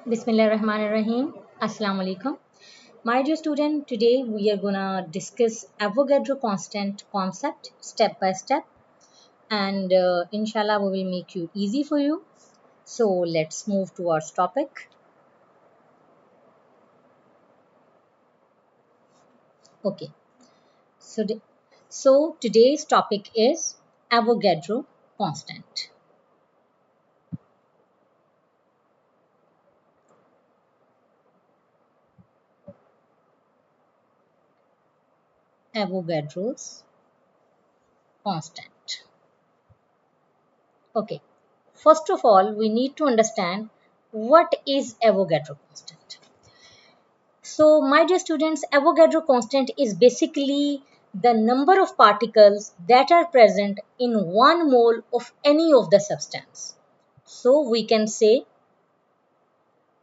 Bismillahirrahmanirrahim. Assalamu alaikum. My dear student, today we are gonna discuss Avogadro constant concept step by step, and inshallah we will make you easy for you. So let's move towards topic. Okay. So today's topic is Avogadro constant. Avogadro's constant. Okay. First of all, we need to understand what is Avogadro constant. So, my dear students, Avogadro constant is basically the number of particles that are present in 1 mole of any of the substance. So, we can say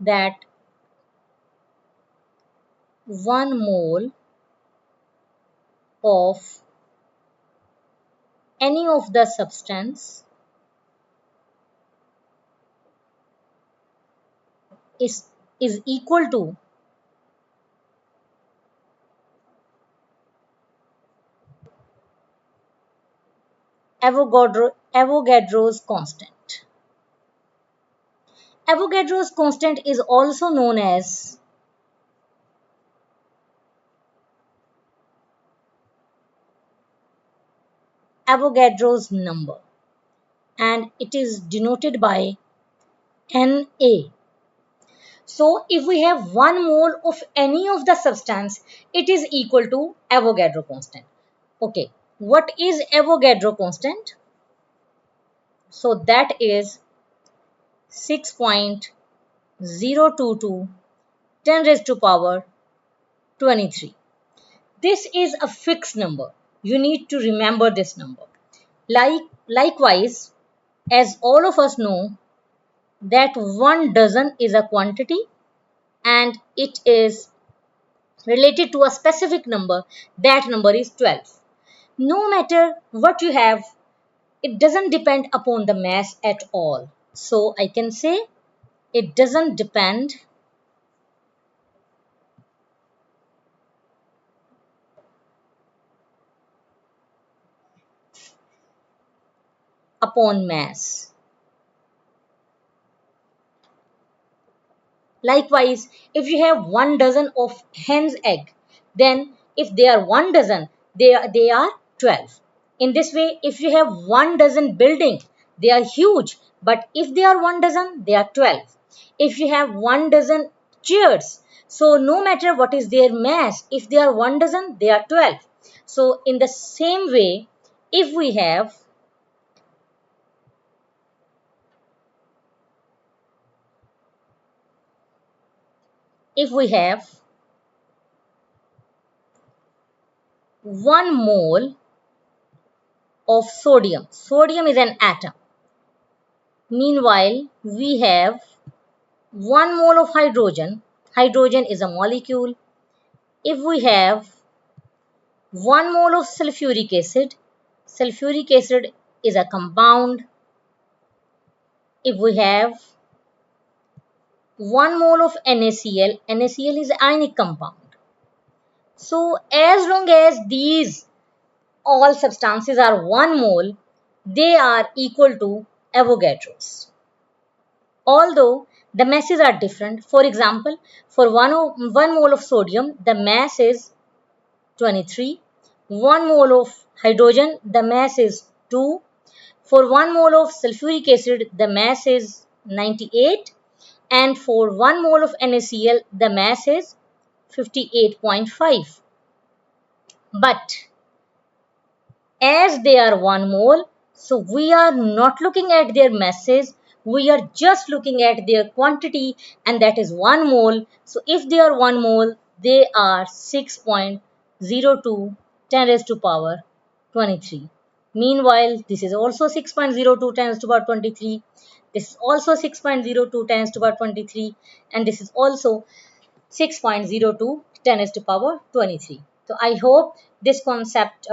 that 1 mole of any of the substance is, is equal to Avogadro's constant. Avogadro's constant is also known as Avogadro's number, and it is denoted by Na. So if we have 1 mole of any of the substance, it is equal to Avogadro constant. Okay, what is Avogadro constant? So that is 6.022 10 raised to power 23. This is a fixed number. You need to remember this number. Likewise, as all of us know, that 1 dozen is a quantity and it is related to a specific number. That number is 12. No matter what you have, it doesn't depend upon the mass at all. So I can say it doesn't depend upon mass. Likewise, if you have 1 dozen of hen's egg, then if they are 1 dozen, they are 12. In this way, if you have 1 dozen building, they are huge. But if they are 1 dozen, they are 12. If you have 1 dozen chairs, so no matter what is their mass, if they are 1 dozen, they are 12. So in the same way, if we have if we have 1 mole of sodium. Sodium is an atom. Meanwhile, we have 1 mole of hydrogen. Hydrogen is a molecule. If we have 1 mole of sulfuric acid is a compound. If we have 1 mole of NaCl, NaCl is an ionic compound. So as long as these all substances are 1 mole, they are equal to Avogadro's. Although the masses are different. For example, for 1 mole of sodium, the mass is 23. 1 mole of hydrogen, the mass is 2. For 1 mole of sulfuric acid, the mass is 98. And for 1 mole of NaCl, the mass is 58.5. But as they are 1 mole, so we are not looking at their masses, we are just looking at their quantity, and that is 1 mole. So if they are 1 mole, they are 6.02 10 raised to power 23. Meanwhile, this is also 6.02 10 raised to power 23. This is also 6.02 10 raised to power 23, and this is also 6.02 10 raised to power 23. So I hope this concept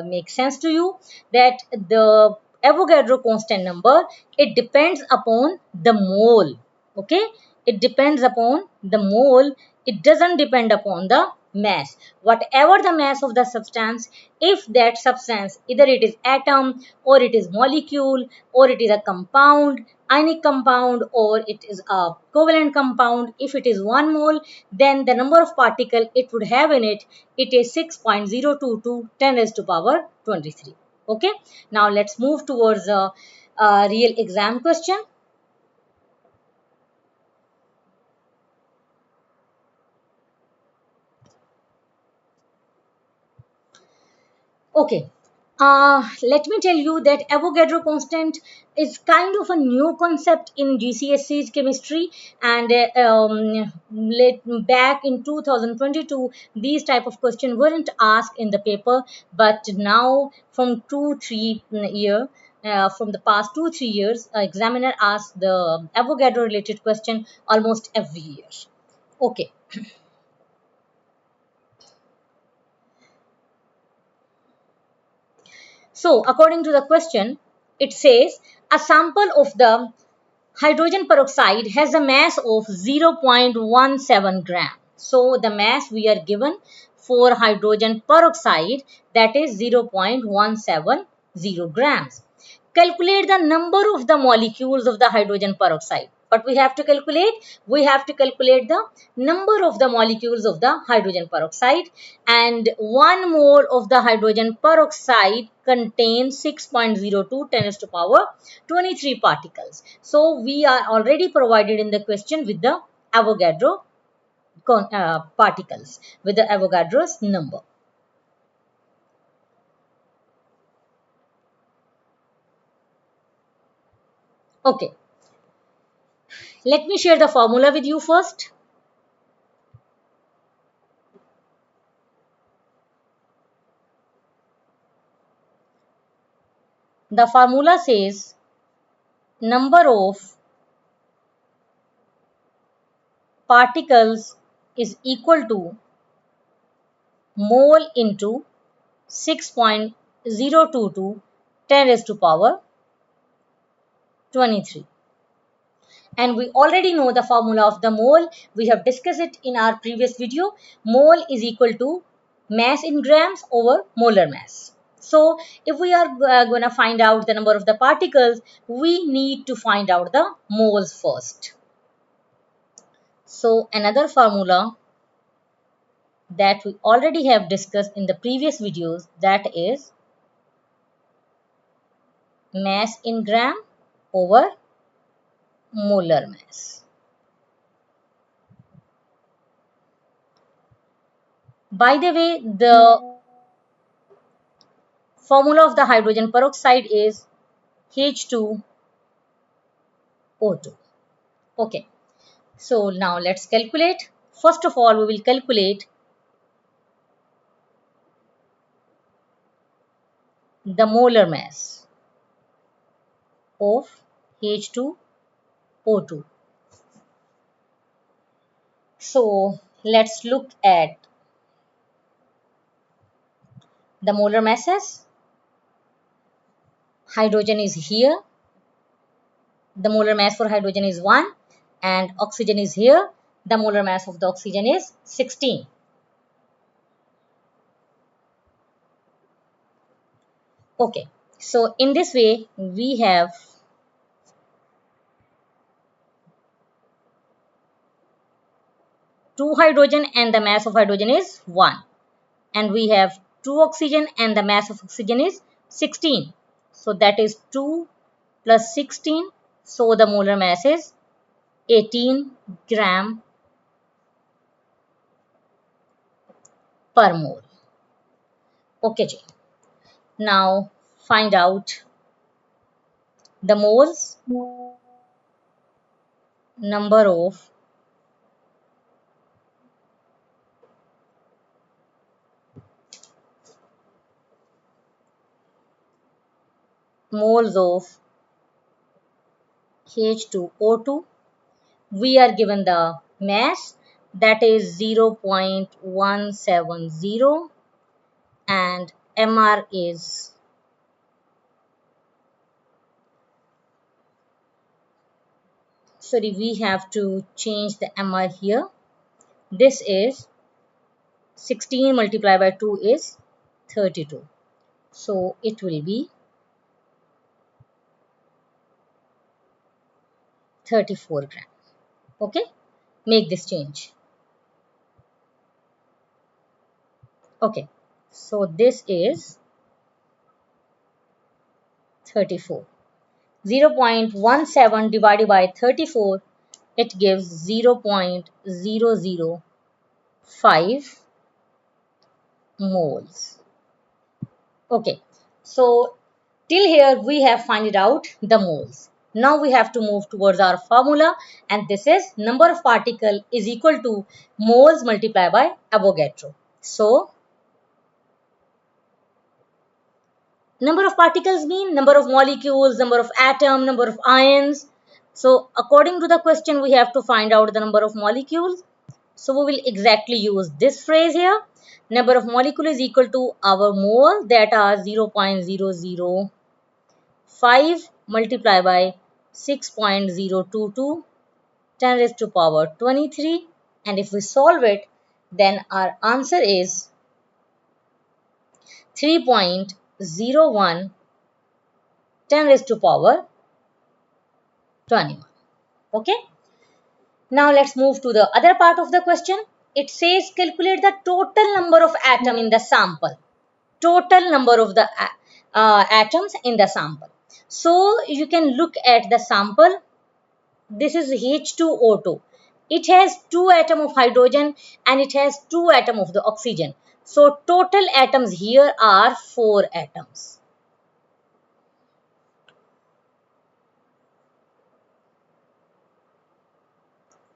makes sense to you, that the Avogadro constant number, it depends upon the mole. Okay, it depends upon the mole. It doesn't depend upon the mass. Whatever the mass of the substance, if that substance, either it is atom or it is molecule or it is a compound, ionic compound, or it is a covalent compound, if it is 1 mole, then the number of particle it would have in it, it is 6.022 10 raised to power 23. Okay, now let's move towards a real exam question. Okay, let me tell you that Avogadro constant is kind of a new concept in GCSE's chemistry, and back in 2022, these type of questions weren't asked in the paper, but now from 2-3 year. From the past 2-3 years, examiner asks the Avogadro related question almost every year. Okay, so according to the question, it says a sample of the hydrogen peroxide has a mass of 0.17 gram. So the mass we are given for hydrogen peroxide, that is 0.170 grams. Calculate the number of the molecules of the hydrogen peroxide. What we have to calculate? We have to calculate the number of the molecules of the hydrogen peroxide, and 1 mole of the hydrogen peroxide contains 6.02 10 to power 23 particles. So we are already provided in the question with the Avogadro particles, with the Avogadro's number. Okay, let me share the formula with you first. The formula says number of particles is equal to mole into 6.022 10 raised to power 23. And we already know the formula of the mole. We have discussed it in our previous video. Mole is equal to mass in grams over molar mass. So if we are going to find out the number of the particles, we need to find out the moles first. So another formula that we already have discussed in the previous videos, that is mass in gram over molar mass. By the way, the formula of the hydrogen peroxide is H2O2. Okay, so now let's calculate. First of all, we will calculate the molar mass of H2O2. So let's look at the molar masses. Hydrogen is here. The molar mass for hydrogen is 1, and oxygen is here. The molar mass of the oxygen is 16. Okay, so in this way, we have two hydrogen and the mass of hydrogen is 1. And we have 2 oxygen and the mass of oxygen is 16. So that is 2 plus 16. So the molar mass is 18 gram per mole. Okay, Ji. Now find out the moles, number of moles of H2O2. We are given the mass, that is 0.170, and MR is sorry, we have to change the MR here. This is 16 multiplied by 2 is 32. So it will be 34 gram. Okay, make this change. Okay, so this is 34. 0.17 divided by 34, it gives 0.005 moles. Okay, so till here we have found out the moles. Now we have to move towards our formula, and this is number of particle is equal to moles multiplied by Avogadro. So number of particles mean number of molecules, number of atom, number of ions. So according to the question, we have to find out the number of molecules. So we will exactly use this phrase here. Number of molecule is equal to our mole, that are 0.005 multiplied by 6.022 10 raised to power 23, and if we solve it, then our answer is 3.01 10 raised to power 21. Okay. Now let's move to the other part of the question. It says calculate the total number of atoms in the sample. Total number of the atoms in the sample. So you can look at the sample. This is H2O2. It has 2 atoms of hydrogen and it has 2 atoms of the oxygen. So total atoms here are 4 atoms.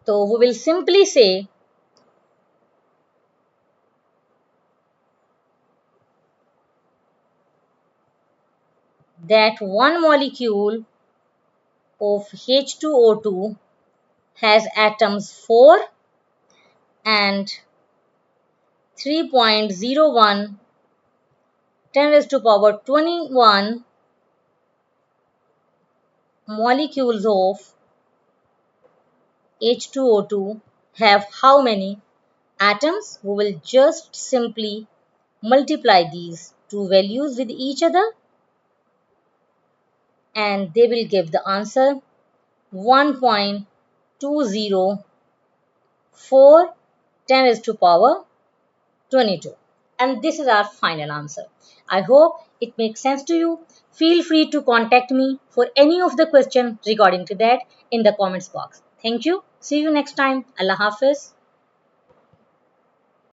So we will simply say that one molecule of H2O2 has atoms 4 and 3.01 10 raised to power 21 molecules of H2O2 have how many atoms? We will just simply multiply these two values with each other and they will give the answer 1.204 10 raised to power 22. And this is our final answer. I hope it makes sense to you. Feel free to contact me for any of the questions regarding to that in the comments box. Thank you. See you next time. Allah Hafiz.